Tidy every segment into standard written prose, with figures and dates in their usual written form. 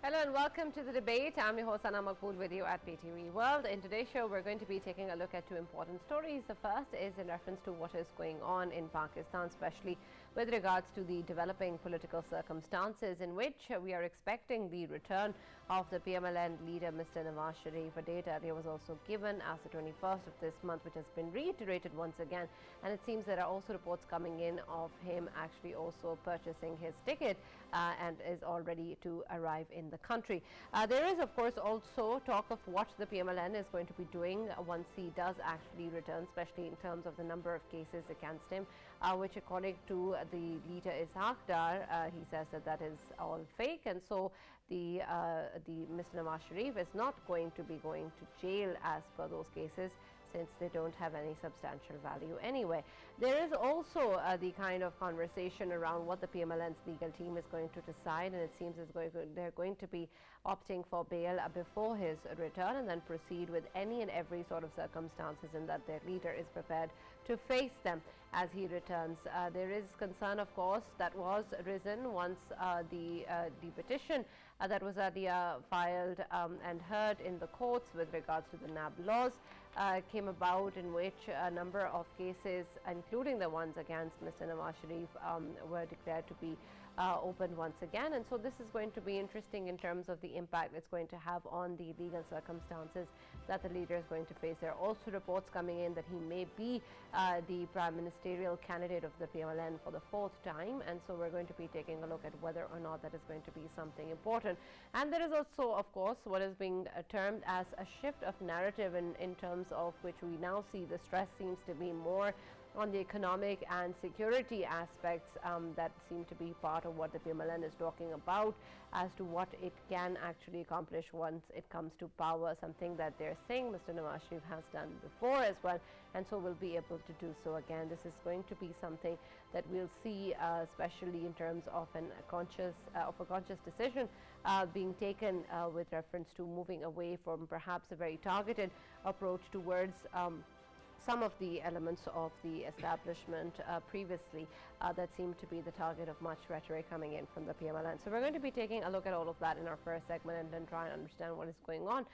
Hello and welcome to the debate. I'm your host Maqbool with you at PTV World. In today's show, we're going to be taking a look at two important stories. The first is in reference to what is going on in Pakistan, especially with regards to the developing political circumstances in which we are expecting the return of the PMLN leader, Mr. Nawaz Sharif. A date earlier was also given as the 21st of this month, which has been reiterated once again. And it seems there are also reports coming in of him actually also purchasing his ticket and is all ready to arrive in the country. There is, of course, also talk of what the PMLN is going to be doing once he does actually return, especially in terms of the number of cases against him, which according to the leader Ishaq Dar, he says that is all fake, and so the Mr. Nawaz Sharif is not going to be going to jail as per those cases, since they don't have any substantial value anyway. There is also the kind of conversation around what the PMLN's legal team is going to decide, and it seems they're going to be opting for bail before his return and then proceed with any and every sort of circumstances, and that their leader is prepared to face them as he returns. There is concern, of course, that was risen once the petition that was earlier filed and heard in the courts with regards to the NAB laws came about, in which a number of cases, including the ones against Mr. Nawaz Sharif, were declared to be opened once again. And so this is going to be interesting in terms of the impact it's going to have on the legal circumstances that the leader is going to face. There are also reports coming in that he may be the prime ministerial candidate of the PMLN for the fourth time, and so we're going to be taking a look at whether or not that is going to be something important. And there is also, of course, what is being termed as a shift of narrative in terms of which we now see the stress seems to be more on the economic and security aspects that seem to be part of what the PMLN is talking about as to what it can actually accomplish once it comes to power, something that they're saying Mr. Nawaz Sharif has done before as well, and so will be able to do so again. This is going to be something that we'll see, especially in terms of a conscious decision being taken with reference to moving away from perhaps a very targeted approach towards some of the elements of the establishment previously that seemed to be the target of much rhetoric coming in from the PMLN. So we're going to be taking a look at all of that in our first segment and then try and understand what is going on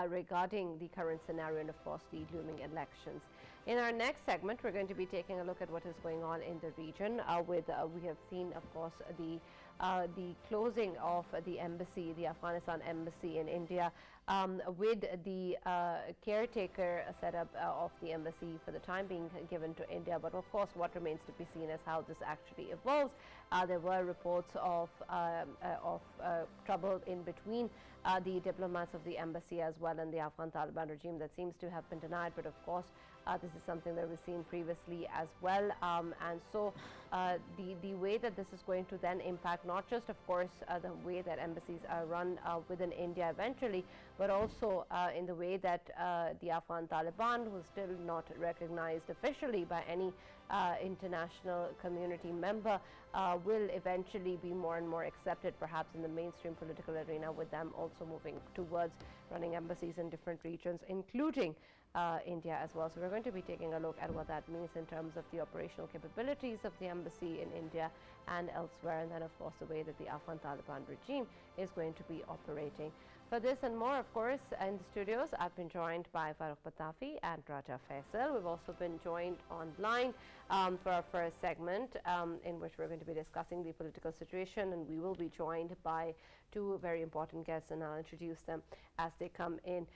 regarding the current scenario and, of course, the looming elections. In our next segment, we're going to be taking a look at what is going on in the region we have seen, of course, the closing of the embassy, the Afghanistan embassy in India, with the caretaker setup of the embassy for the time being given to India. But of course, what remains to be seen is how this actually evolves. There were reports of trouble in between the diplomats of the embassy as well and the Afghan Taliban regime. That seems to have been denied, but of course this is something that we've seen previously as well, and so the way that this is going to then impact not just, of course, the way that embassies are run within India eventually, but also in the way that the Afghan Taliban, who is still not recognized officially by any international community member, will eventually be more and more accepted perhaps in the mainstream political arena, with them also moving towards running embassies in different regions, including India as well. So we're going to be taking a look at what that means in terms of the operational capabilities of the embassy in India and elsewhere, and then of course the way that the Afghan Taliban regime is going to be operating. For this and more, of course, in the studios, I've been joined by Farrukh Pitafi and Raja Faisal. We've also been joined online for our first segment in which we're going to be discussing the political situation, and we will be joined by two very important guests, and I'll introduce them as they come in.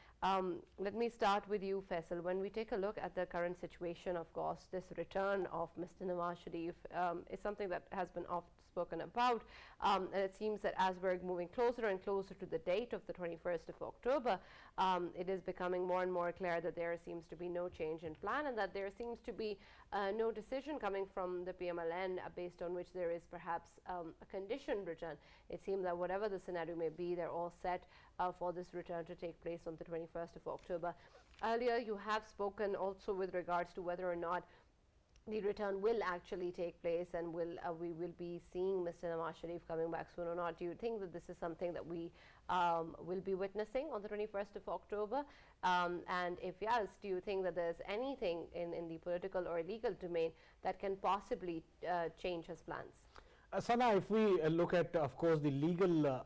Let me start with you, Faisal. When we take a look at the current situation, of course, this return of Mr. Nawaz Sharif is something that has been oft spoken about, and it seems that as we're moving closer and closer to the date of the 21st of October, it is becoming more and more clear that there seems to be no change in plan, and that there seems to be no decision coming from the PMLN based on which there is perhaps a conditioned return. It seems that whatever the scenario may be, they're all set for this return to take place on the 21st of October. Earlier, you have spoken also with regards to whether or not the return will actually take place, and we will be seeing Mr. Nawaz Sharif coming back soon or not. Do you think that this is something that we will be witnessing on the 21st of October? And if yes, do you think that there's anything in the political or legal domain that can possibly change his plans? Sana, if we look at, of course, the legal,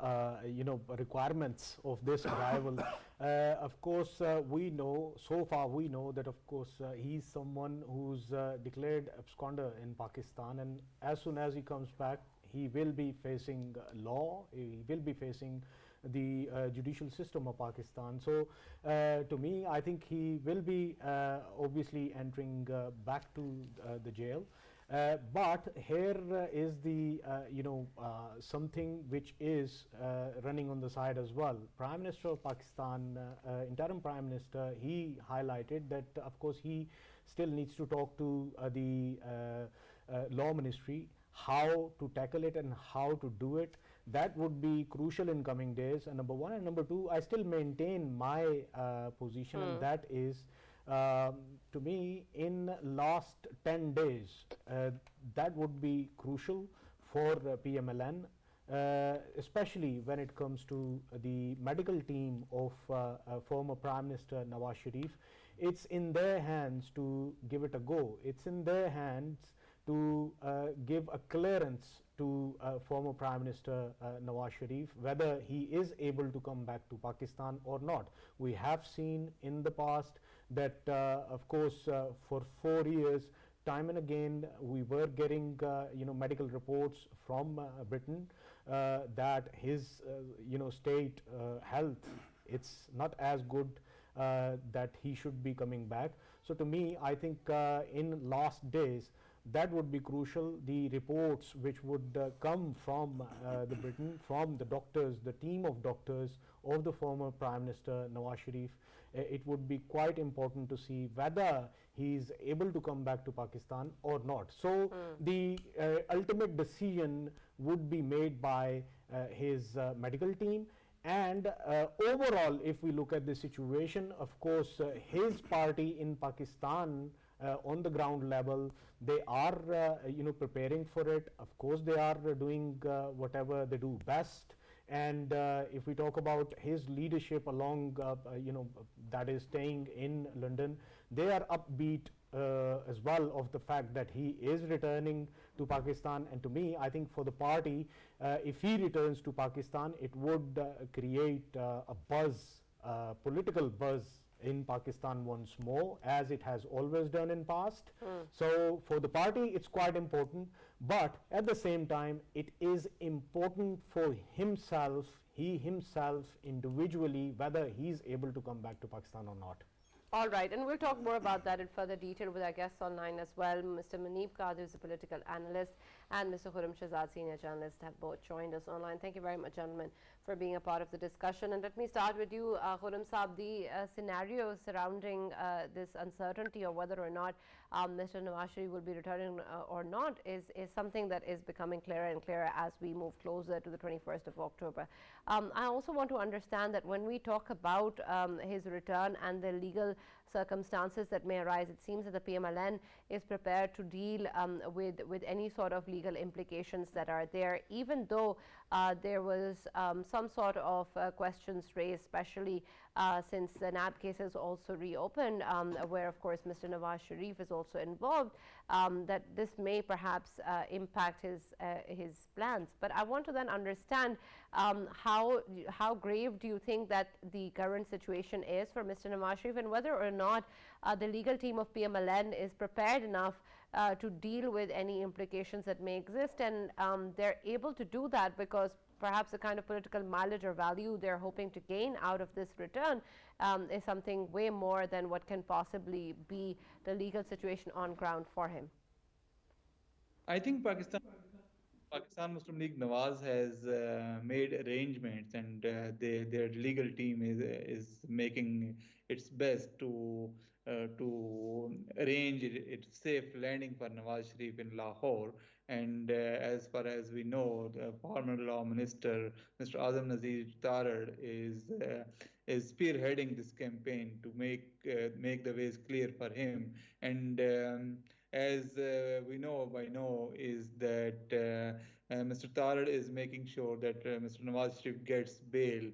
requirements of this arrival, of course, we know, so far we know that, of course, he's someone who's declared absconder in Pakistan, and as soon as he comes back, he will be facing law, he will be facing the judicial system of Pakistan. So, to me, I think he will be obviously entering back to the jail. But here is the something which is running on the side as well. Prime Minister of Pakistan, interim Prime Minister, he highlighted that of course he still needs to talk to the law ministry how to tackle it and how to do it. That would be crucial in coming days. And number one, and number two, I still maintain my position, and that is, to me, in last 10 days, that would be crucial for PMLN, especially when it comes to the medical team of former Prime Minister Nawaz Sharif. It's in their hands to give it a go. It's in their hands to give a clearance to former Prime Minister Nawaz Sharif, whether he is able to come back to Pakistan or not. We have seen in the past that, of course, for 4 years, time and again, we were getting medical reports from Britain that his state health, it's not as good, that he should be coming back. So to me, I think in last days, that would be crucial. The reports which would come from the Britain, from the doctors, the team of doctors of the former Prime Minister Nawaz Sharif, it would be quite important to see whether he is able to come back to Pakistan or not. So the ultimate decision would be made by his medical team. And overall, if we look at the situation, of course, his party in Pakistan, on the ground level, they are preparing for it. Of course, they are doing whatever they do best. And if we talk about his leadership along, that is staying in London, they are upbeat as well of the fact that he is returning to Pakistan. And to me, I think for the party, if he returns to Pakistan, it would create a buzz, political buzz in Pakistan once more, as it has always done in past. So for the party, it's quite important, but at the same time, it is important for himself, he himself individually, whether he's able to come back to Pakistan or not. All right, and we'll talk more about that in further detail with our guests online as well. Mr. Muneeb Qadir is a political analyst, and Mr. Khurram Shehzad, senior journalist, have both joined us online. Thank you very much, gentlemen, for being a part of the discussion. And let me start with you, Khurram Saab. The scenario surrounding this uncertainty of whether or not Mr. Nawaz Sharif will be returning or not is something that is becoming clearer and clearer as we move closer to the 21st of October. I also want to understand that when we talk about his return and the legal circumstances that may arise, it seems that the PMLN is prepared to deal with any sort of legal implications that are there, even though there was some sort of questions raised, especially since the NAB case has also reopened, where of course Mr. Nawaz Sharif is also involved, that this may perhaps impact his plans. But I want to then understand how grave do you think that the current situation is for Mr. Nawaz Sharif, and whether or not the legal team of PMLN is prepared enough to deal with any implications that may exist, and they're able to do that because perhaps the kind of political mileage or value they're hoping to gain out of this return is something way more than what can possibly be the legal situation on ground for him. I think Pakistan Muslim League Nawaz has made arrangements, and their legal team is making its best to arrange its safe landing for Nawaz Sharif in Lahore. And as far as we know, the former law minister, Mr. Azam Nazir Tarar, is spearheading this campaign to make the ways clear for him. And as we know by now, is that Mr. Tarar is making sure that Mr. Nawaz Sharif gets bail,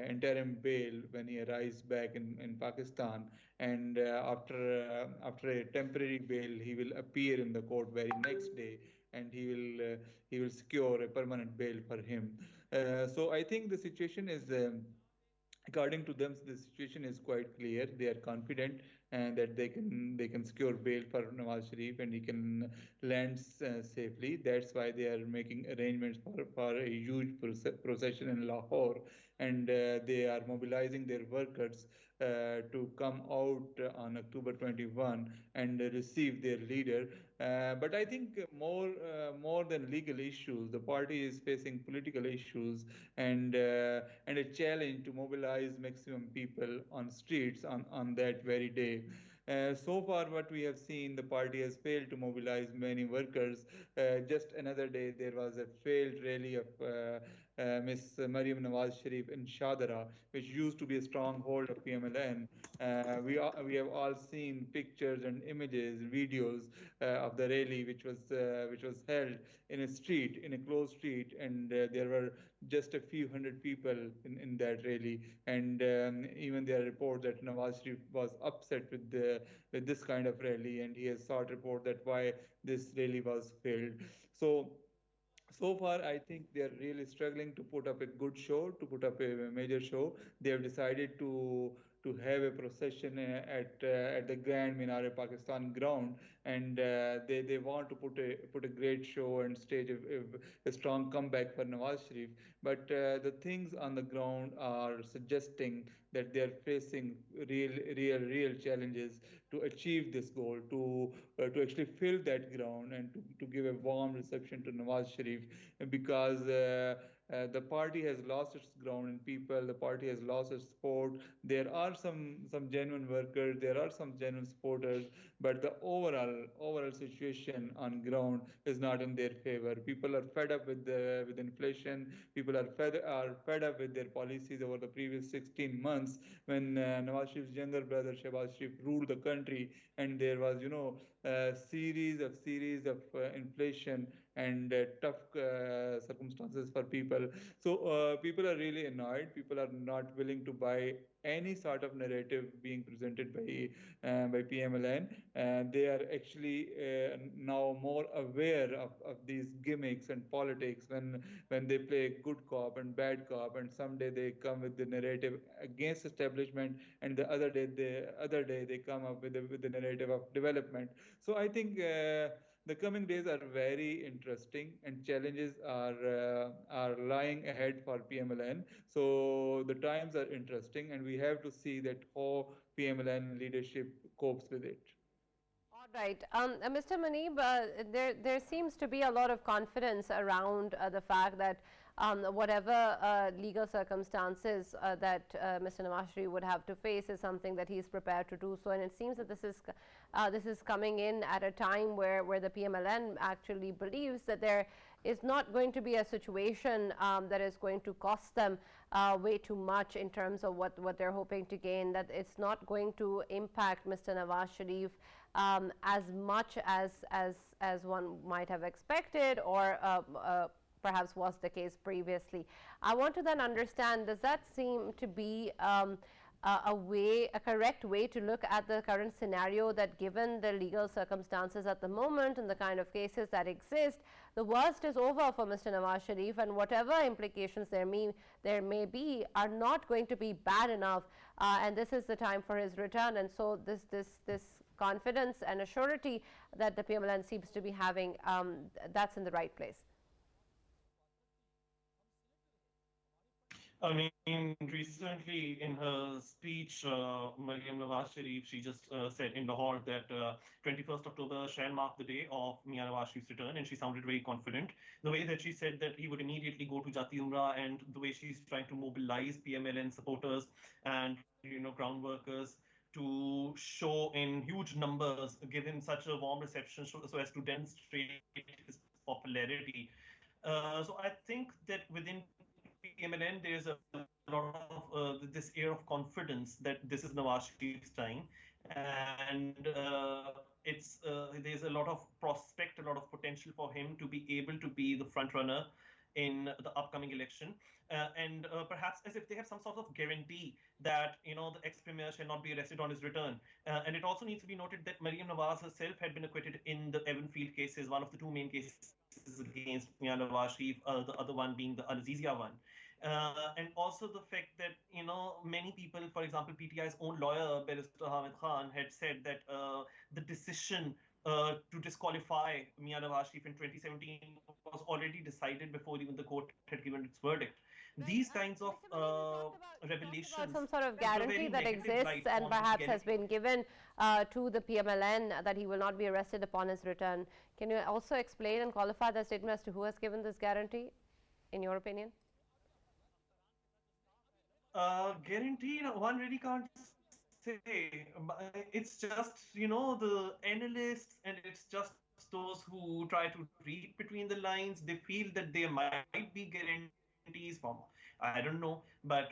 interim bail, when he arrives back in Pakistan. And after a temporary bail, he will appear in the court very next day and he will secure a permanent bail for him. So I think the situation is. According to them, the situation is quite clear. They are confident and that they can secure bail for Nawaz Sharif and he can land safely. That's why they are making arrangements for a huge procession in Lahore, and they are mobilizing their workers to come out on October 21 and receive their leader. But I think more than legal issues, the party is facing political issues and a challenge to mobilize maximum people on streets on that very day. So far, what we have seen, the party has failed to mobilize many workers. Just another day, there was a failed rally of Miss Maryam Nawaz Sharif in Shadara, which used to be a stronghold of PMLN. We have all seen pictures and images, videos of the rally, which was held in a street, in a closed street, and there were just a few hundred people in that rally. And even there are reports that Nawaz Sharif was upset with this kind of rally, and he has sought report that why this rally was failed. So far, I think they are really struggling to put up a good show, to put up a major show. They have decided to have a procession at the Grand Minar Pakistan ground, and they want to put a great show and stage a strong comeback for Nawaz Sharif. But the things on the ground are suggesting that they are facing real challenges to achieve this goal, to actually fill that ground and to give a warm reception to Nawaz Sharif, because the party has lost its ground in people. The party has lost its support. There are some genuine workers. There are some genuine supporters, but the overall situation on ground is not in their favor. People are fed up with inflation. People are fed up with their policies over the previous 16 months when Nawaz Sharif's younger brother Shehzad Sharif ruled the country, and there was a series of inflation and tough circumstances for people. So people are really annoyed. People are not willing to buy any sort of narrative being presented by PMLN, and they are actually now more aware of these gimmicks and politics when they play good cop and bad cop, and someday they come with the narrative against establishment, and the other day they come up with the narrative of development. So I think the coming days are very interesting, and challenges are lying ahead for PMLN. So the times are interesting, and we have to see that how PMLN leadership copes with it. All right. Mr. Muneeb, there seems to be a lot of confidence around the fact that whatever legal circumstances that Mr. Nawaz Sharif would have to face is something that he is prepared to do so. And it seems that this is coming in at a time where the PMLN actually believes that there is not going to be a situation that is going to cost them way too much in terms of what they're hoping to gain, that it's not going to impact Mr. Nawaz Sharif as much as one might have expected, or perhaps was the case previously. I want to then understand, does that seem to be a correct way to look at the current scenario, that given the legal circumstances at the moment and the kind of cases that exist, the worst is over for Mr. Nawaz Sharif, and whatever implications there may be are not going to be bad enough, and this is the time for his return. And so this confidence and assurity that the PMLN seems to be having, that's in the right place. I mean, recently in her speech, Maryam Nawaz Sharif, she just said in Lahore that 21st October shall mark the day of Mia Nawaz Sharif's return, and she sounded very confident. The way that she said that he would immediately go to Jati Umrah, and the way she's trying to mobilize PMLN supporters and ground workers to show in huge numbers, give him such a warm reception so as to demonstrate his popularity. So I think that within PMLN, there's a lot of this air of confidence that this is Nawaz Sharif's time, and there's a lot of prospect, a lot of potential for him to be able to be the front runner in the upcoming election, and perhaps as if they have some sort of guarantee that the ex-premier shall not be arrested on his return. And it also needs to be noted that Maryam Nawaz herself had been acquitted in the Evanfield cases, one of the two main cases cases against Mia Nawaz Sharif, the other one being the Al Azizia one. And also the fact that, many people, for example, PTI's own lawyer, Barrister Hamid Khan, had said that the decision to disqualify Mia Nawaz Sharif in 2017 was already decided before even the court had given its verdict. Right. These kinds of Mr. Muneeb, you talked about revelations some sort of put a very guarantee that negative exists light and on the perhaps has legality. been given to the PMLN that he will not be arrested upon his return. Can you also explain and qualify the statement as to who has given this guarantee, in your opinion? Guaranteed, one really can't say. It's just, the analysts, and it's just those who try to read between the lines. They feel that there might be guarantees from, I don't know, but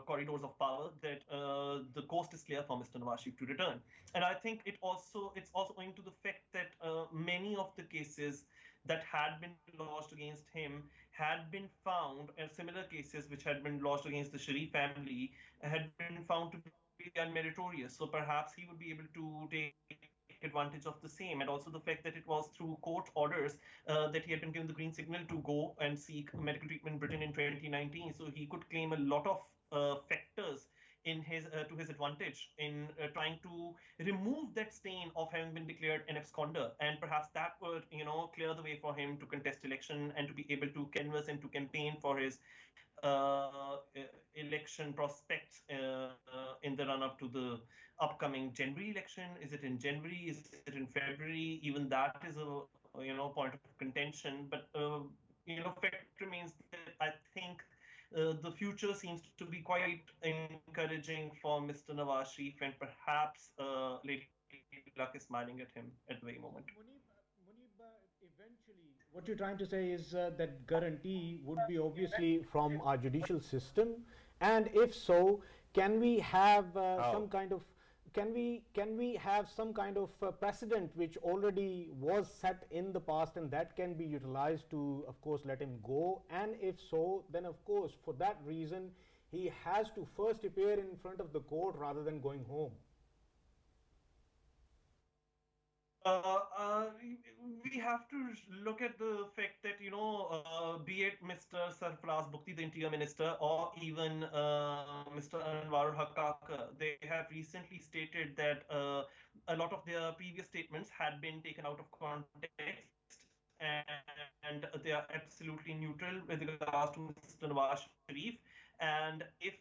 corridors of power that the coast is clear for Mr. Nawaz Sharif to return. And I think it's also owing to the fact that many of the cases that had been lodged against him had been found, and similar cases which had been lodged against the Sharif family had been found to be unmeritorious. So perhaps he would be able to take advantage of the same. And also the fact that it was through court orders that he had been given the green signal to go and seek medical treatment in Britain in 2019. So he could claim a lot of factors in his to his advantage in trying to remove that stain of having been declared an absconder, and perhaps that would clear the way for him to contest election and to be able to canvass and to campaign for his election prospects in the run up to the upcoming January election. Is it in January? Is it in February? Even that is a point of contention. But fact remains that I think the future seems to be quite encouraging for Mr. Nawaz Sharif, and perhaps Lady Luck is smiling at him at the very moment. Muneeb, eventually, what you're trying to say is that guarantee would be obviously from our judicial system, and if so, can we have some kind of precedent which already was set in the past and that can be utilized to, of course, let him go? And if so, then of course, for that reason, he has to first appear in front of the court rather than going home. We have to look at the fact that, be it Mr. Sarfaraz Bukti, the Interior Minister, or even Mr. Anwar Hakaka, they have recently stated that a lot of their previous statements had been taken out of context, and they are absolutely neutral with regards to Mr. Nawaz Sharif. And if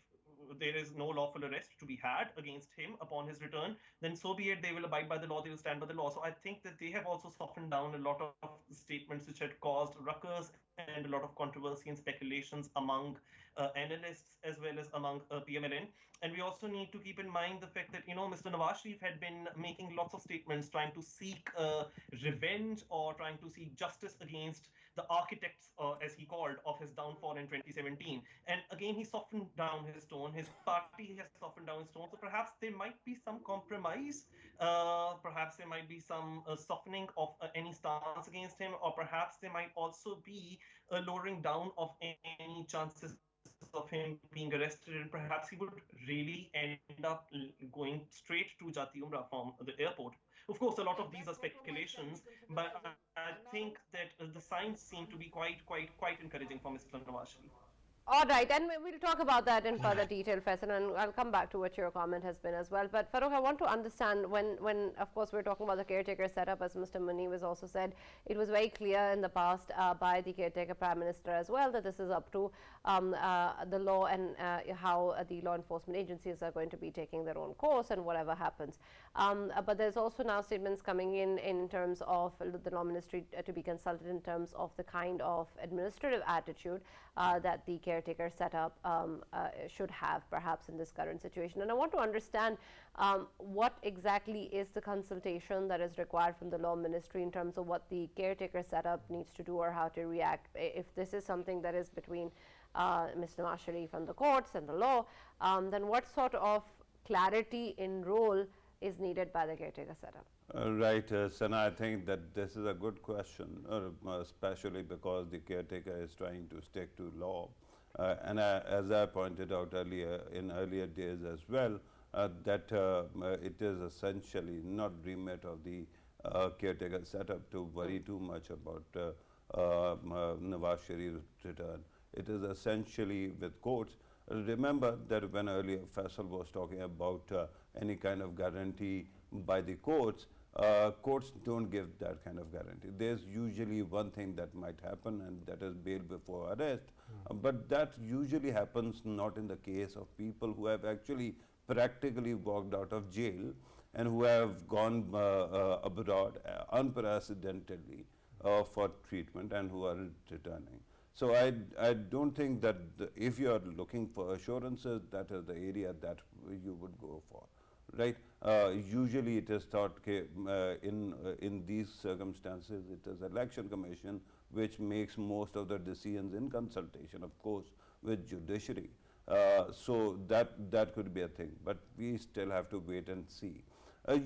there is no lawful arrest to be had against him upon his return, then so be it. They will abide by the law, they will stand by the law. So I think that they have also softened down a lot of statements which had caused ruckus and a lot of controversy and speculations among analysts as well as among PMLN. And we also need to keep in mind the fact that, Mr. Nawaz Sharif had been making lots of statements trying to seek revenge or trying to seek justice against the architects, as he called, of his downfall in 2017. And again, he softened down his tone. His party has softened down his tone. So perhaps there might be some compromise. Perhaps there might be some softening of any stance against him, or perhaps there might also be a lowering down of any chances of him being arrested, and perhaps he would really end up going straight to Jati Umrah from the airport. Of course, a lot of these are speculations, but I think that the signs seem to be quite encouraging for Mr. Nawaz Sharif. All right, and we'll talk about that in further detail, Faisal, and I'll come back to what your comment has been as well. But Farrukh, I want to understand when of course, we're talking about the caretaker setup, as Mr. Muneeb has also said, it was very clear in the past by the caretaker Prime Minister as well that this is up to the law and how the law enforcement agencies are going to be taking their own course and whatever happens. But there's also now statements coming in terms of the law ministry to be consulted in terms of the kind of administrative attitude that the caretaker setup should have perhaps in this current situation. And I want to understand what exactly is the consultation that is required from the law ministry in terms of what the caretaker setup needs to do or how to react. If this is something that is between Mr. Nawaz Sharif and the courts and the law, then what sort of clarity in role is needed by the caretaker setup? Right, Sana, I think that this is a good question, especially because the caretaker is trying to stick to law. And as I pointed out earlier, in earlier days as well, that it is essentially not remit of the caretaker setup to worry too much about Nawaz Sharif's return. It is essentially with courts. Remember that when earlier Faisal was talking about any kind of guarantee by the courts, courts don't give that kind of guarantee. There's usually one thing that might happen, and that is bail before arrest. But that usually happens not in the case of people who have actually practically walked out of jail and who have gone abroad unprecedentedly for treatment and who are returning. So I don't think that if you are looking for assurances, that is the area that you would go for, right? Usually it is thought in these circumstances, it is election commission which makes most of the decisions in consultation, of course, with judiciary. So that could be a thing, but we still have to wait and see.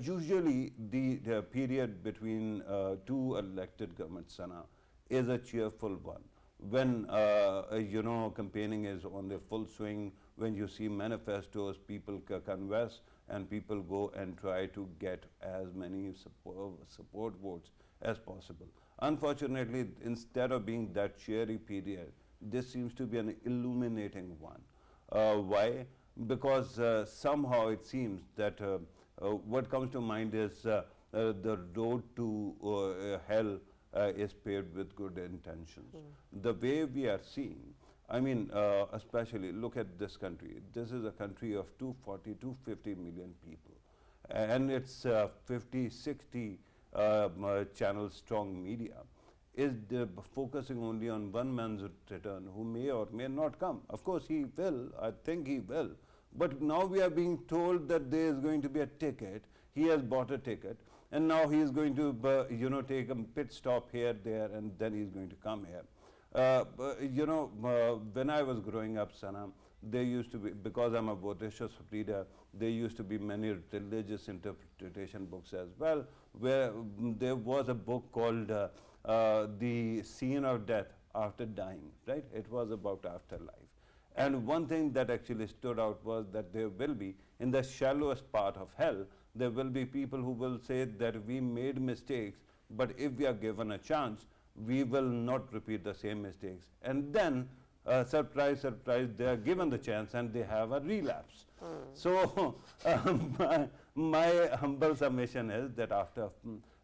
Usually the period between two elected governments, Sana, is a cheerful one. When campaigning is on the full swing, when you see manifestos, people converse and people go and try to get as many support votes as possible. Unfortunately, instead of being that cheery period, this seems to be an illuminating one. Why? Because somehow it seems that what comes to mind is the road to hell is paved with good intentions. The way we are seeing, I mean, especially look at this country. This is a country of 240, 250 million people. And it's 50, 60 channel strong media is focusing only on one man's return who may or may not come. Of course, he will. I think he will. But now we are being told that there is going to be a ticket. He has bought a ticket. And now he is going to, take a pit stop here, there, and then he is going to come here. When I was growing up, Sana, there used to be, because I'm a voracious reader, there used to be many religious interpretation books as well, where there was a book called The Scene of Death After Dying, right? It was about afterlife. And one thing that actually stood out was that there will be, in the shallowest part of hell, there will be people who will say that we made mistakes, but if we are given a chance, we will not repeat the same mistakes. And then, surprise, surprise, they are given the chance and they have a relapse. So, my humble submission is that after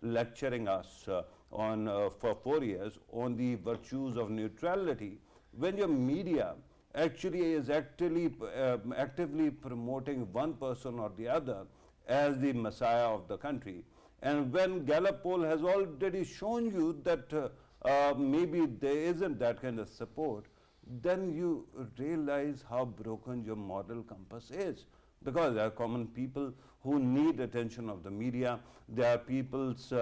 lecturing us for 4 years on the virtues of neutrality, when your media actually is actively promoting one person or the other as the messiah of the country, and when Gallup poll has already shown you that maybe there isn't that kind of support, then you realize how broken your moral compass is. Because there are common people who need attention of the media, there are people's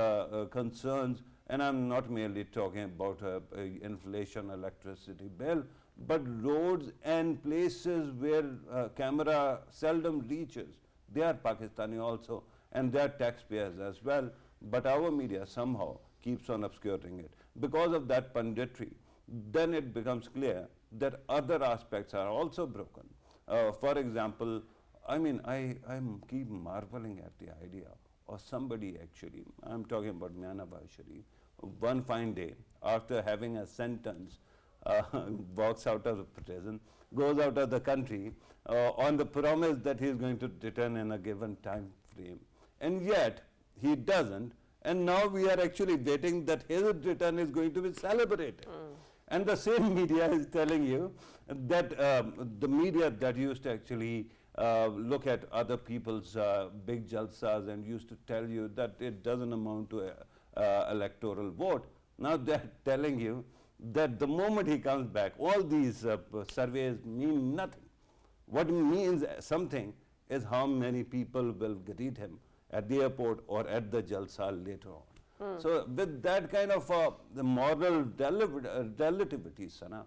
concerns, and I'm not merely talking about inflation, electricity bill, but roads and places where camera seldom reaches. They are Pakistani also, and they are taxpayers as well, but our media somehow keeps on obscuring it. Because of that punditry, then it becomes clear that other aspects are also broken. For example, I mean, I keep marveling at the idea of somebody actually, I'm talking about Nawaz Sharif, one fine day, after having a sentence, walks out of prison, goes out of the country on the promise that he is going to return in a given time frame. And yet, he doesn't. And now we are actually waiting that his return is going to be celebrated. And the same media is telling you that the media that used to actually look at other people's big jalsas and used to tell you that it doesn't amount to an electoral vote, now they're telling you that the moment he comes back, all these surveys mean nothing. What means something is how many people will greet him at the airport or at the jalsa later on. So with that kind of the moral relativity, Sana,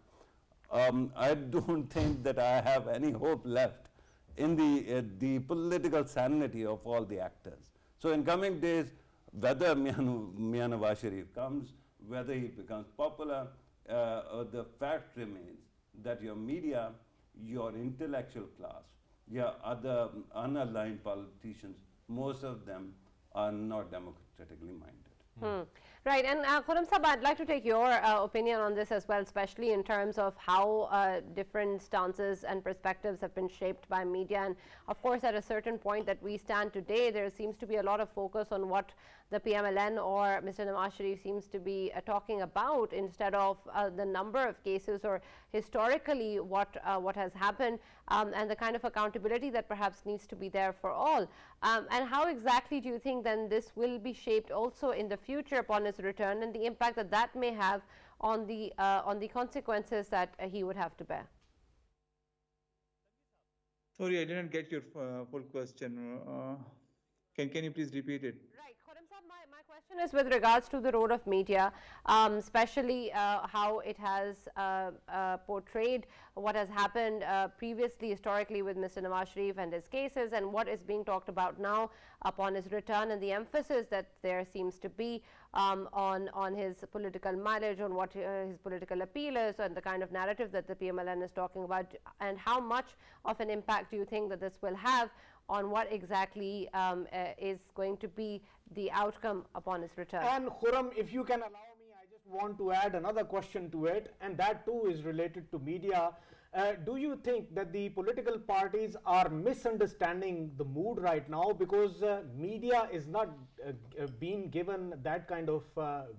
I don't think that I have any hope left in the political sanity of all the actors. So in coming days, whether Mian Nawaz Sharif comes, whether he becomes popular, the fact remains that your media, your intellectual class, your other unaligned politicians, most of them are not democratically minded. Right, and Khurram Sahab, I'd like to take your opinion on this as well, especially in terms of how different stances and perspectives have been shaped by media. And of course, at a certain point that we stand today, there seems to be a lot of focus on what the PMLN or Mr. Nawaz Sharif seems to be talking about, instead of the number of cases or historically what has happened, and the kind of accountability that perhaps needs to be there for all. And how exactly do you think then this will be shaped also in the future upon his return, and the impact that that may have on the consequences that he would have to bear? Sorry, I didn't get your full question. Can you please repeat it? Right, Khurram Sahab, my question is with regards to the role of media, especially how it has portrayed what has happened previously, historically, with Mr. Nawaz Sharif and his cases, and what is being talked about now upon his return, and the emphasis that there seems to be on his political mileage, on what his political appeal is, and the kind of narrative that the PMLN is talking about, and how much of an impact do you think that this will have on what exactly is going to be the outcome upon his return? And Khurram, if you can allow me, I just want to add another question to it, and that too is related to media. Do you think that the political parties are misunderstanding the mood right now, because media is not being given that kind of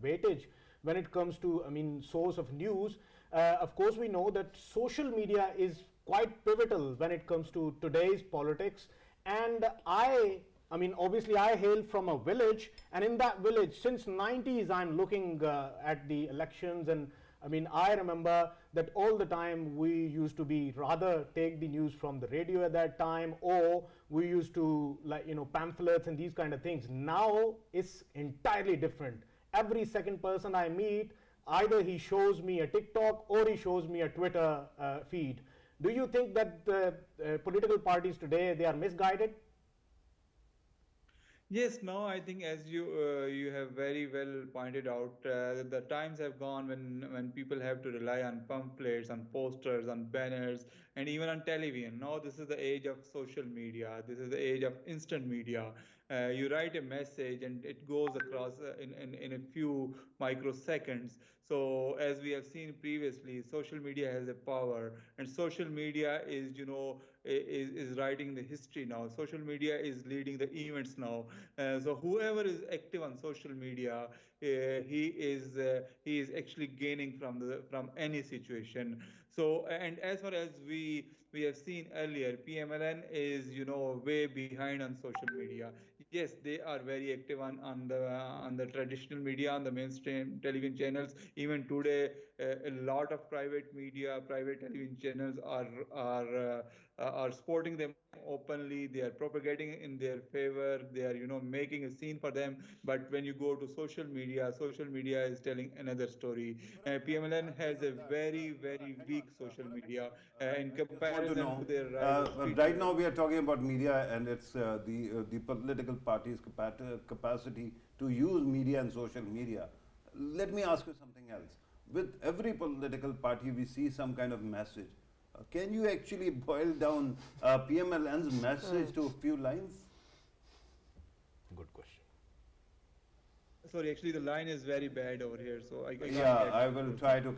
weightage when it comes to, source of news? Of course, we know that social media is quite pivotal when it comes to today's politics. And obviously I hail from a village, and in that village since 90s I'm looking at the elections, and I remember that all the time we used to be rather take the news from the radio at that time, or we used to pamphlets and these kind of things. Now it's entirely different. Every second person I meet, either he shows me a TikTok or he shows me a Twitter feed. Do you think that political parties today, they are misguided? Yes, no, I think as you have very well pointed out, the times have gone when people have to rely on pamphlets, on posters, on banners, and even on television. Now this is the age of social media. This is the age of instant media. You write a message and it goes across in a few microseconds. So as we have seen previously, social media has a power, and social media is is writing the history now. Social media is leading the events now. So whoever is active on social media, he is actually gaining from any situation. So, and as far as we have seen earlier, PMLN is way behind on social media. Yes, they are very active on the traditional media, on the mainstream television channels. Even today, a lot of private media, private television channels are supporting them openly. They are propagating in their favor. They are making a scene for them. But when you go to social media is telling another story. PMLN has a very weak social media in Want to comparison know, to their rivals. right now we are talking about media and it's the political party's capacity to use media and social media. Let me ask you something else. With every political party, we see some kind of message. Can you actually boil down PMLN's message to a few lines? Good question. Sorry, actually the line is very bad over here, so I can't Yeah, get I will try to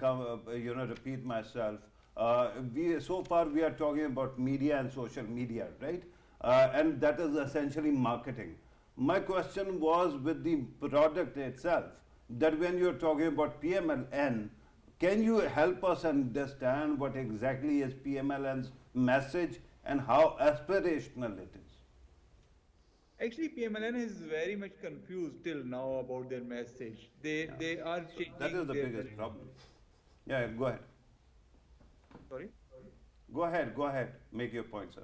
repeat myself. So far we are talking about media and social media, right? And that is essentially marketing. My question was with the product itself, that when you're talking about PMLN, can you help us understand what exactly is PMLN's message and how aspirational it is? Actually, PMLN is very much confused till now about their message. They are changing. That is the biggest problem. Yeah, go ahead. Sorry? Go ahead. Make your point, sir.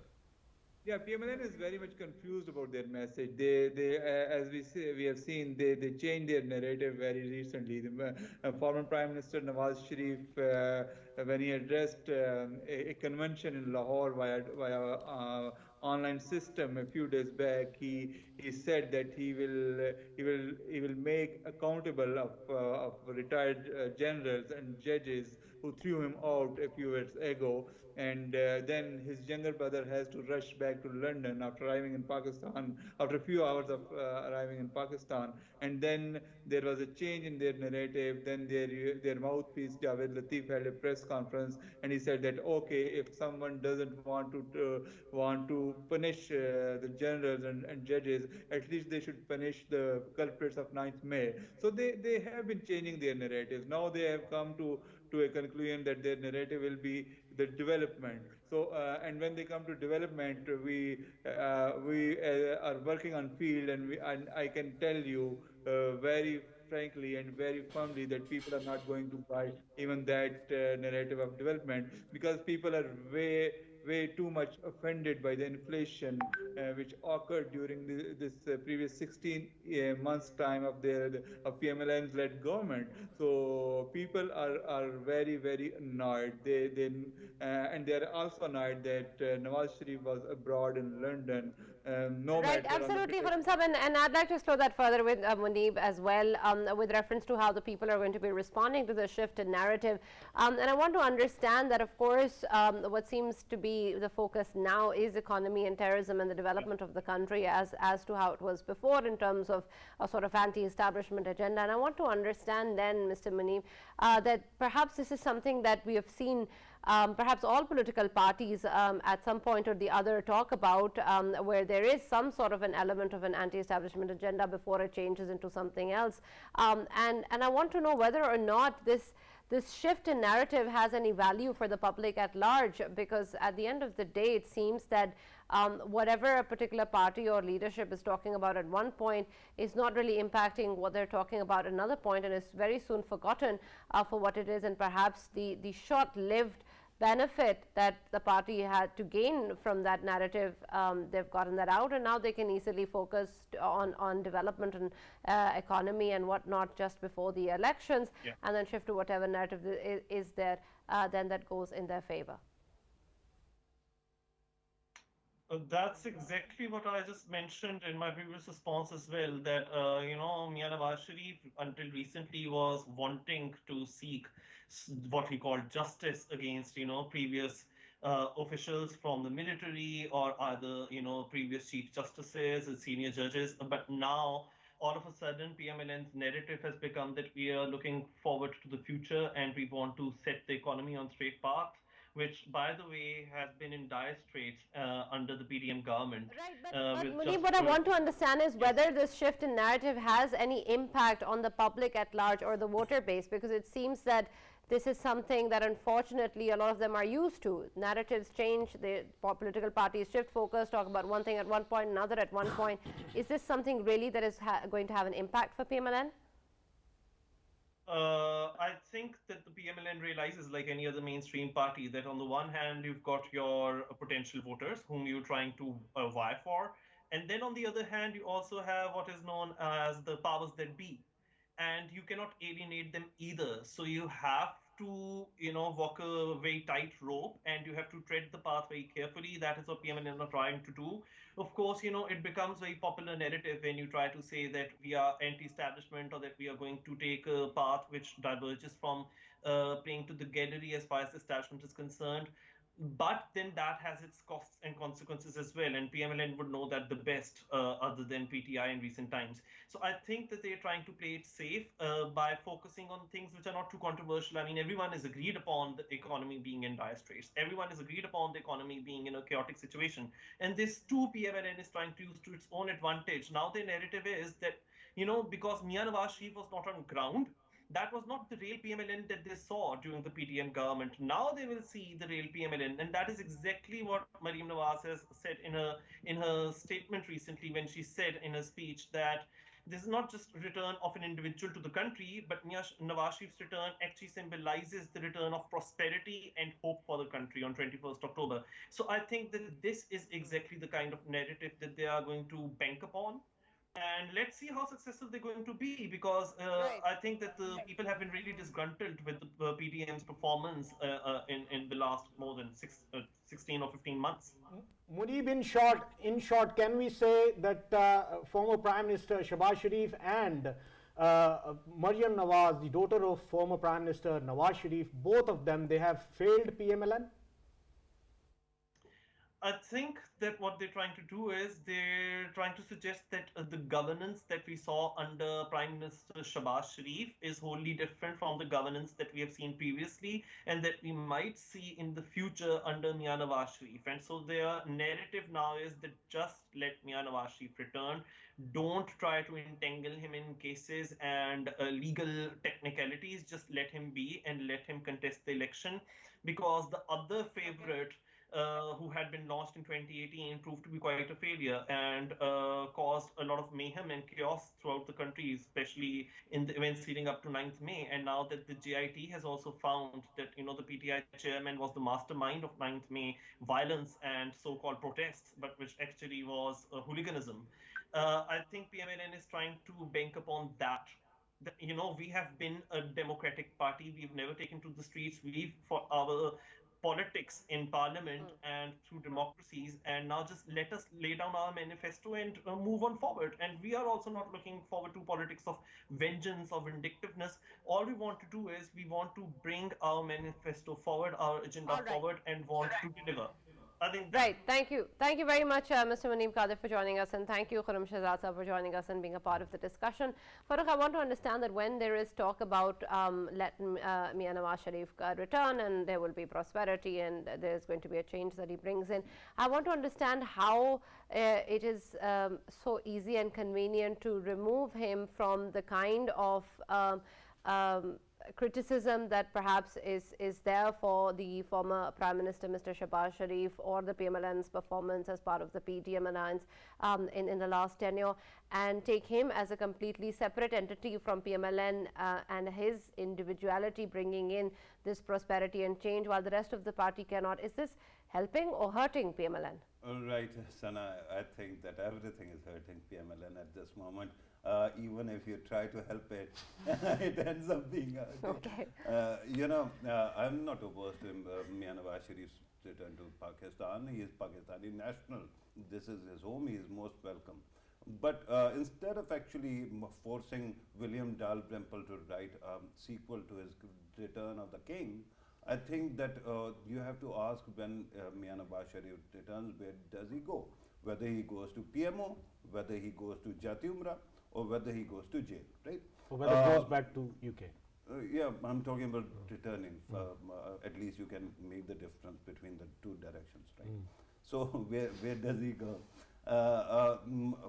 Yeah, PMLN is very much confused about their message. They as we have seen, they changed their narrative very recently. The former Prime Minister Nawaz Sharif, when he addressed a convention in Lahore via online system a few days back, he said that he will make accountable of retired generals and judges who threw him out a few years ago. And then his younger brother has to rush back to London after arriving in Pakistan, after a few hours of arriving in Pakistan. And then there was a change in their narrative. Then their mouthpiece, Javed Latif, held a press conference, and he said that, okay, if someone doesn't want to punish the generals and judges, at least they should punish the culprits of 9th May. So they have been changing their narratives. Now they have come to a conclusion that their narrative will be the development. So and when they come to development, we are working on field, and I can tell you very frankly and very firmly that people are not going to buy even that narrative of development, because people are way too much offended by the inflation which occurred during this previous 16 months time of PMLN's led government. So people are very annoyed. And they are also annoyed that Nawaz Sharif was abroad in London. No Right, matter absolutely, Khurram Sahab, and I'd like to explore that further with Muneeb as well, with reference to how the people are going to be responding to the shift in narrative. And I want to understand that, of course, what seems to be the focus now is economy and terrorism and the development of the country as to how it was before in terms of a sort of anti-establishment agenda. And I want to understand then, Mr. Muneeb, that perhaps this is something that we have seen perhaps all political parties at some point or the other talk about, where there is some sort of an element of an anti-establishment agenda before it changes into something else. And I want to know whether or not this shift in narrative has any value for the public at large, because at the end of the day, it seems that whatever a particular party or leadership is talking about at one point is not really impacting what they're talking about at another point, and is very soon forgotten for what it is, and perhaps the short-lived benefit that the party had to gain from that narrative, they've gotten that out, and now they can easily focus on development and economy and whatnot just before the elections, and then shift to whatever narrative is there, then that goes in their favor. That's exactly what I just mentioned in my previous response as well, that, Nawaz Sharif until recently was wanting to seek what he called justice against, previous officials from the military or other, previous chief justices and senior judges. But now, all of a sudden, PMLN's narrative has become that we are looking forward to the future and we want to set the economy on straight path, which, by the way, has been in dire straits under the PDM government. Right, but Muneeb, what I want to understand is whether this shift in narrative has any impact on the public at large or the voter base, because it seems that this is something that unfortunately a lot of them are used to. Narratives change, the political parties shift focus, talk about one thing at one point, another at one point. Is this something really that is going to have an impact for PMLN? I think that the PMLN realizes, like any other mainstream party, that on the one hand, you've got your potential voters whom you're trying to vie for. And then on the other hand, you also have what is known as the powers that be. And you cannot alienate them either. So you have to, walk a very tight rope, and you have to tread the path very carefully. That is what PMLN are trying to do. Of course, it becomes very popular narrative when you try to say that we are anti-establishment, or that we are going to take a path which diverges from playing to the gallery as far as the establishment is concerned. But then that has its costs and consequences as well, and PMLN would know that the best, other than PTI in recent times. So I think that they're trying to play it safe by focusing on things which are not too controversial. I mean, everyone is agreed upon the economy being in dire straits. Everyone is agreed upon the economy being in a chaotic situation. And this too, PMLN is trying to use to its own advantage. Now their narrative is that, because Nawaz Sharif was not on ground, that was not the real PMLN that they saw during the PDM government. Now they will see the real PMLN, and that is exactly what Maryam Nawaz has said in her statement recently, when she said in her speech that this is not just return of an individual to the country, but Nawaz Sharif's return actually symbolizes the return of prosperity and hope for the country on 21st October. So I think that this is exactly the kind of narrative that they are going to bank upon. And let's see how successful they're going to be, because I think that the people have been really disgruntled with the PDM's performance in the last more than 16 or 15 months. Muneeb, in short, can we say that former Prime Minister Shehzad Sharif and Maryam Nawaz, the daughter of former Prime Minister Nawaz Sharif, both of them, they have failed PMLN? I think that what they're trying to do is they're trying to suggest that the governance that we saw under Prime Minister Shehzad Sharif is wholly different from the governance that we have seen previously and that we might see in the future under Mian Nawaz Sharif. And so their narrative now is that just let Mian Nawaz Sharif return. Don't try to entangle him in cases and legal technicalities. Just let him be and let him contest the election, because the other favorite who had been launched in 2018 proved to be quite a failure and caused a lot of mayhem and chaos throughout the country, especially in the events leading up to 9th May. And now that the JIT has also found that, the PTI chairman was the mastermind of 9th May violence and so-called protests, but which actually was hooliganism. I think PMLN is trying to bank upon that. We have been a democratic party. We've never taken to the streets. We've, for our politics in parliament and through democracies, and now just let us lay down our manifesto and move on forward. And we are also not looking forward to politics of vengeance or vindictiveness. All we want to do is we want to bring our manifesto forward, our agenda forward, and want to deliver. I think right. Thank you. Thank you very much, Mr. Muneeb Qadir, for joining us, and thank you, Khurram Shehzad sir, for joining us and being a part of the discussion. Farrukh, I want to understand that when there is talk about letting Mian Nawaz Sharif return and there will be prosperity and there's going to be a change that he brings in, I want to understand how it is so easy and convenient to remove him from the kind of criticism that perhaps is there for the former Prime Minister Mr. Shehzad Sharif or the PMLN's performance as part of the PDM alliance in the last tenure, and take him as a completely separate entity from PMLN and his individuality bringing in this prosperity and change while the rest of the party cannot. Is this helping or hurting PMLN? All right, Sana, I think that everything is hurting PMLN at this moment. Even if you try to help it, it ends up being okay. I'm not opposed to Mian Nawaz Sharif's return to Pakistan. He is Pakistani national. This is his home. He is most welcome. But instead of actually forcing William Dalrymple to write a sequel to his Return of the King, I think that you have to ask when Mian Nawaz Sharif returns, where does he go? Whether he goes to PMO, whether he goes to Jati Umrah, or whether he goes to jail, right? Or whether he goes back to UK. Yeah, I'm talking about returning. At least you can make the difference between the two directions, right? So where does he go?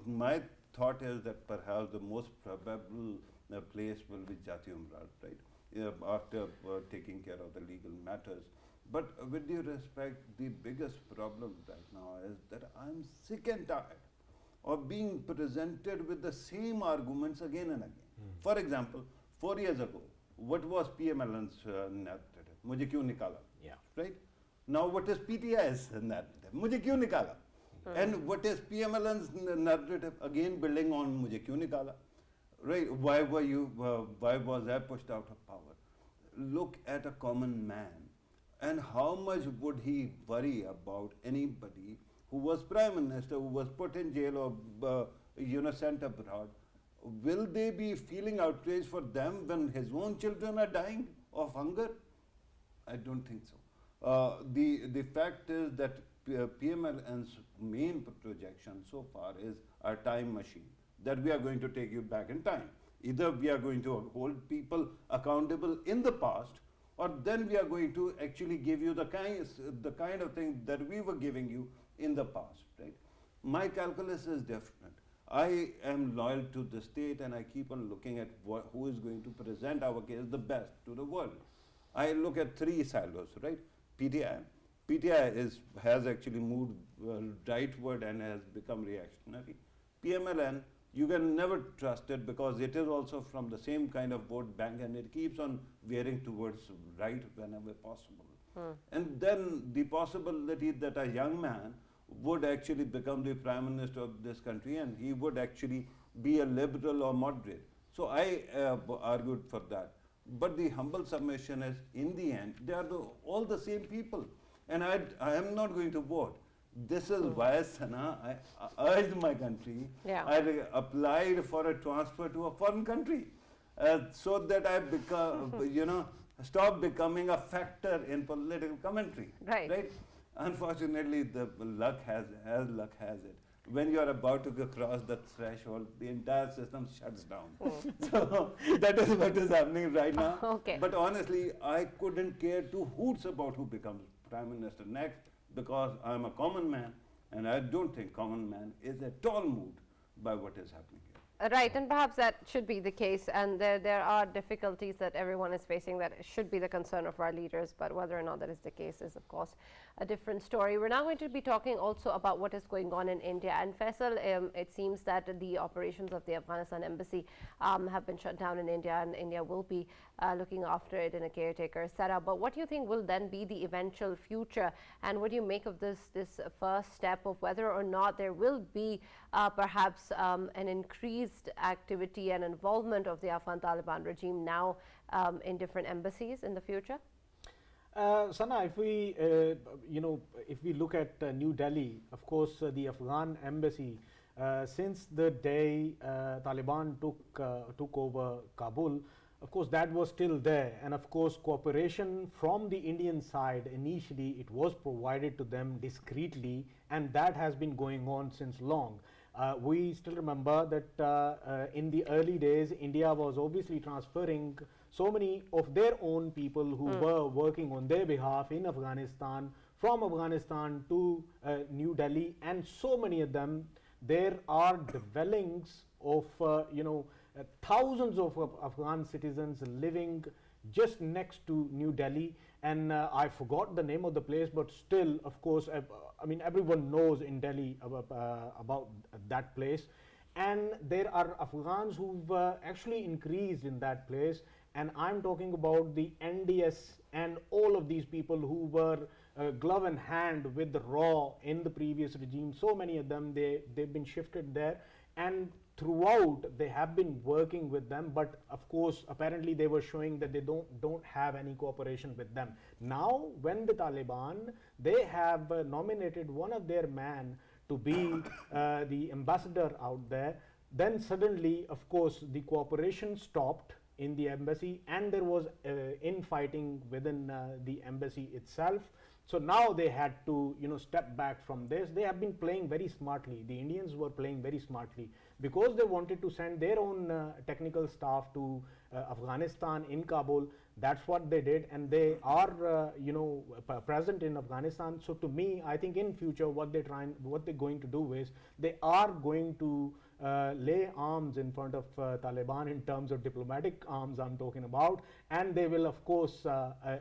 My thought is that perhaps the most probable place will be Jati Umrah, right? After taking care of the legal matters. But with due respect, the biggest problem right now is that I'm sick and tired of being presented with the same arguments again and again. For example, 4 years ago, what was PMLN's narrative? Mujhe kyun nikala? Yeah. Right? Now what is PTI's narrative? Mujhe kyun nikala? And what is PMLN's narrative? Again building on mujhe kyun nikala? Right? Why was I pushed out of power? Look at a common man, and how much would he worry about anybody who was Prime Minister, who was put in jail or sent abroad? Will they be feeling outrage for them when his own children are dying of hunger? I don't think so. The fact is that PMLN's main projection so far is a time machine, that we are going to take you back in time. Either we are going to hold people accountable in the past, or then we are going to actually give you the kind of thing that we were giving you in the past, right? My calculus is different. I am loyal to the state, and I keep on looking at who is going to present our case the best to the world. I look at three silos, right? PTI has actually moved rightward and has become reactionary. PMLN, you can never trust it because it is also from the same kind of vote bank, and it keeps on veering towards right whenever possible. And then the possibility that a young man would actually become the Prime Minister of this country, and he would actually be a liberal or moderate. So I argued for that. But the humble submission is, in the end, they are all the same people. And I am not going to vote. This is why, Sana, I urged my country. Yeah. I applied for a transfer to a foreign country. so that I become, stop becoming a factor in political commentary. Right. Unfortunately, the luck has it. When you are about to cross the threshold, the entire system shuts down. So that is what is happening right now. Okay. But honestly, I couldn't care two hoots about who becomes Prime Minister next, because I'm a common man, and I don't think common man is at all moved by what is happening here. Right, and perhaps that should be the case, and there are difficulties that everyone is facing that should be the concern of our leaders, but whether or not that is the case is, of course, a different story. We're now going to be talking also about what is going on in India. And Faisal, it seems that the operations of the Afghanistan embassy have been shut down in India, and India will be looking after it in a caretaker setup. But what do you think will then be the eventual future, and what do you make of this first step of whether or not there will be perhaps an increased activity and involvement of the Afghan Taliban regime now in different embassies in the future? Sana, if we look at New Delhi, of course, the Afghan embassy, since the day Taliban took over Kabul, of course, that was still there, and of course, cooperation from the Indian side initially it was provided to them discreetly, and that has been going on since long. We still remember that in the early days, India was obviously transferring so many of their own people who were working on their behalf in Afghanistan, from Afghanistan to New Delhi, and so many of them. There are dwellings of thousands of Afghan citizens living just next to New Delhi, and I forgot the name of the place, but still, of course, I mean, everyone knows in Delhi about that place. And there are Afghans who've actually increased in that place, and I'm talking about the NDS and all of these people who were glove in hand with the RAW in the previous regime. So many of them, they've been shifted there, and throughout they have been working with them, but of course apparently they were showing that they don't have any cooperation with them. Now when the Taliban, they have nominated one of their men to be the ambassador out there, then suddenly of course the cooperation stopped in the embassy, and there was infighting within the embassy itself. So now they had to step back from this. They have been playing very smartly. The Indians were playing very smartly because they wanted to send their own technical staff to Afghanistan in Kabul. That's what they did, and they are present in Afghanistan. So to me, I think in future what they're going to do is they are going to lay arms in front of Taliban, in terms of diplomatic arms I'm talking about, and they will of course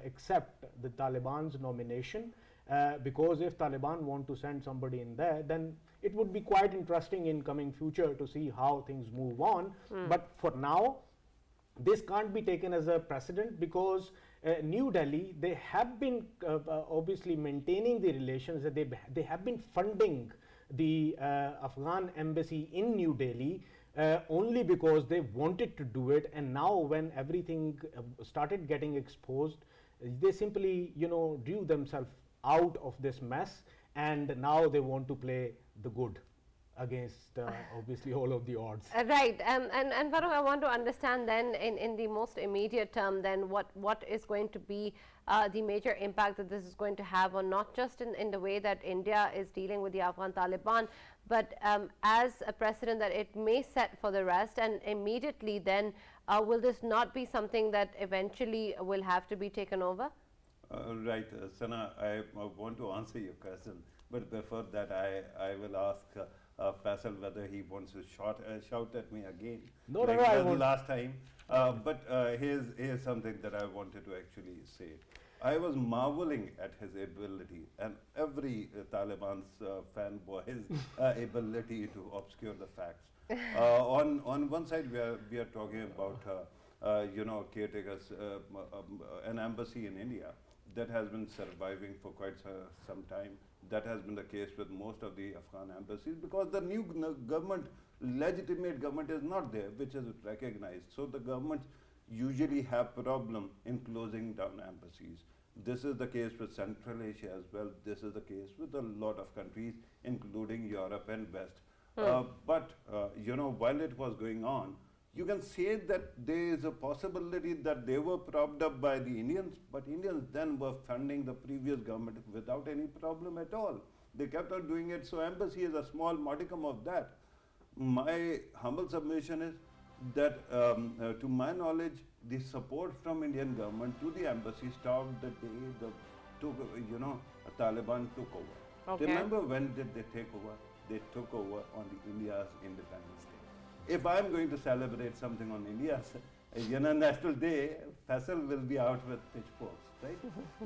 accept the Taliban's nomination, because if Taliban want to send somebody in there, then it would be quite interesting in coming future to see how things move on. But for now, this can't be taken as a precedent, because New Delhi, they have been obviously maintaining the relations, that they have been funding the Afghan embassy in New Delhi only because they wanted to do it, and now when everything started getting exposed, they simply drew themselves out of this mess, and now they want to play the good against obviously all of the odds. Right, and Farrukh, I want to understand then in the most immediate term then what is going to be the major impact that this is going to have on not just in the way that India is dealing with the Afghan Taliban, but as a precedent that it may set for the rest, and immediately then will this not be something that eventually will have to be taken over? Right, Sana, I want to answer your question, but before that I will ask Faisal whether he wants to shout at me again, no, like I won't. last time. But here's something that I wanted to actually say. I was marveling at his ability, and every Taliban's fanboy's ability to obscure the facts. On one side, we are talking about caretakers, an embassy in India that has been surviving for quite some time. That has been the case with most of the Afghan embassies, because the new government, legitimate government, is not there, which is recognized. So the governments usually have problem in closing down embassies. This is the case with Central Asia as well. This is the case with a lot of countries, including Europe and West. But while it was going on, You can say that there is a possibility that they were propped up by the Indians, but Indians then were funding the previous government without any problem at all. They kept on doing it, so embassy is a small modicum of that. My humble submission is that, to my knowledge, the support from Indian government to the embassy stopped the day Taliban took over. Okay. Remember when did they take over? They took over on the India's Independence Day. If I'm going to celebrate something on India's National Day, Faisal will be out with pitchforks, right?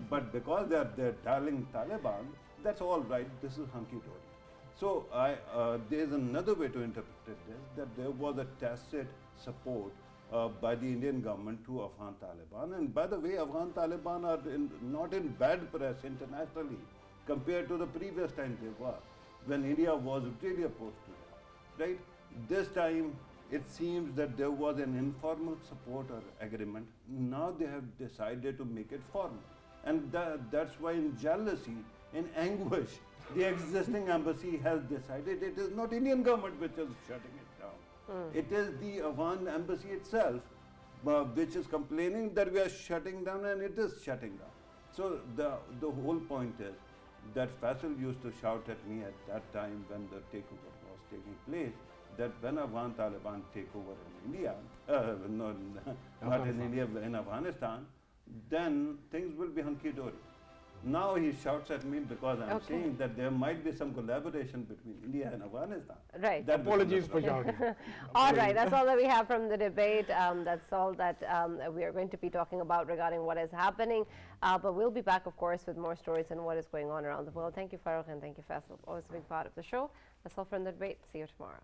But because they're telling Taliban, that's all right, this is hunky-dory. So there's another way to interpret this, that there was a tacit support by the Indian government to Afghan Taliban. And by the way, Afghan Taliban are not in bad press internationally compared to the previous time they were, when India was really opposed to them, right? This time, it seems that there was an informal support or agreement. Now they have decided to make it formal. And that's why in jealousy, in anguish, the existing embassy has decided it is not Indian government which is shutting it down. It is the Afghan embassy itself which is complaining that we are shutting down, and it is shutting down. So the whole point is that Faisal used to shout at me at that time when the takeover was taking place, that when Afghan Taliban take over in India, not in India, in Afghanistan, then things will be hunky-dory. Now he shouts at me because I'm saying that there might be some collaboration between India and Afghanistan. Right. That apologies for shouting. All right, that's all that we have from the debate. That's all that we are going to be talking about regarding what is happening. But we'll be back, of course, with more stories and what is going on around the world. Thank you, Farrukh, and thank you, Faisal, for always being part of the show. That's all from the debate. See you tomorrow.